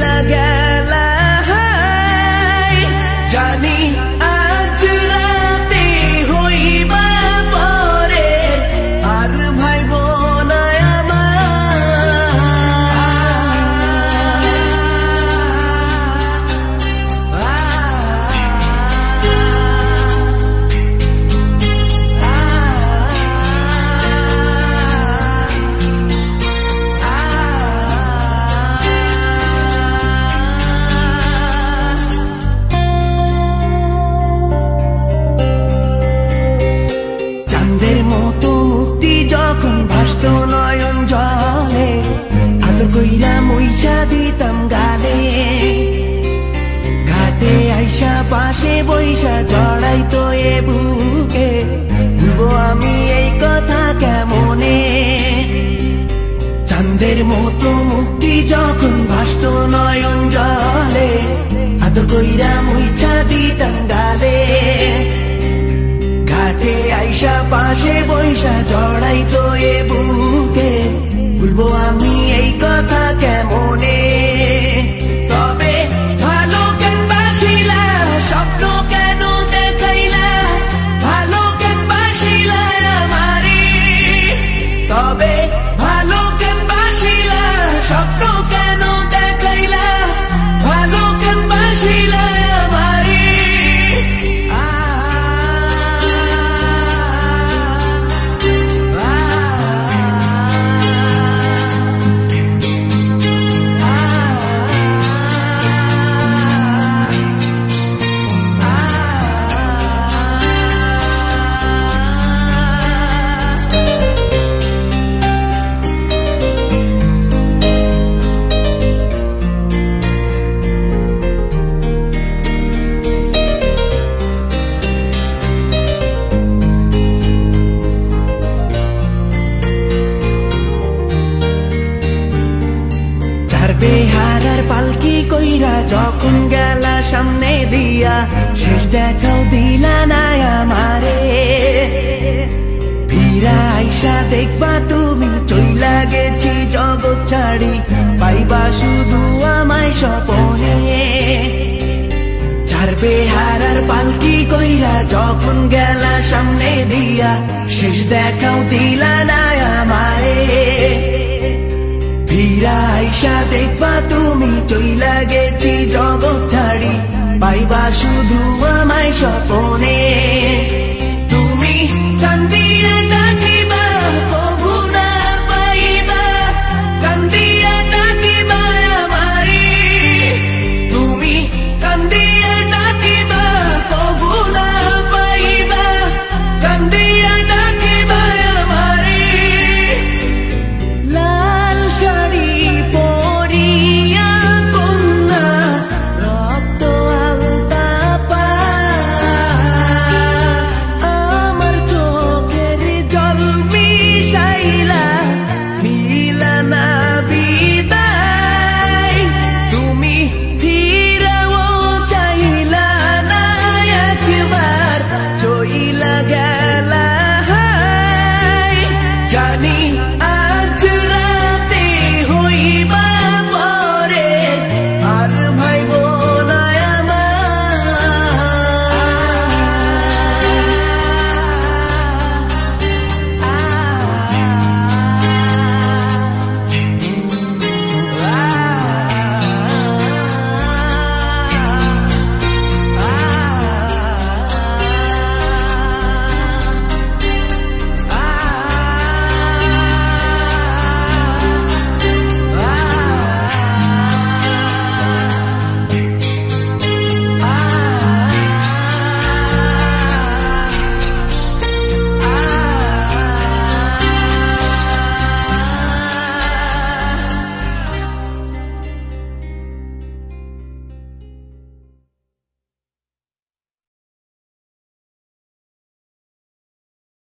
চইলা গেলা জানি আজ রাতে হইবা পরে আর ভাইব না মতো মুক্তি যখন ভাসত নয়ন জলে আদর কইরা মইসা দিতাম গালে ঘাটে আইসা পাশে বইসা জড়াইতো এ বুকে ভুলবো আমি এই কথা কেমনে চাঁদের মতো মুক্তি যখন ভাসত নয়ন জলে আদর কইরা মইসা দিতাম গালে ঘাটে আইসা পাশে বইসা জড়াইতো এ বুকে ভুলবো আমি এই কথা কেমনে তবে ভালো কেন বাসিলা স্বপ্ন কেন দেখাইলা ভালো কেন বাসিলা আমারে তবে ভালো কেন বাসিলা স্বপ্ন কেন দেখাইলা ভালো কেন বাসিলা আমারে বেহারার পালকি কইরা যখন গেলা সামনে দিয়া শেষ দেখাও দিলা না আমারে ফিরা আইসা দেখবা তুমি চইলা গেছি জগৎ ছাড়ি পাইবা শুধু আমায় স্বপনে চার বেহারার পালকি কইরা যখন গেলা সামনে দিয়া শেষ দেখাও দিলা না আমারে ফিরা আইসা দেখবা তুমি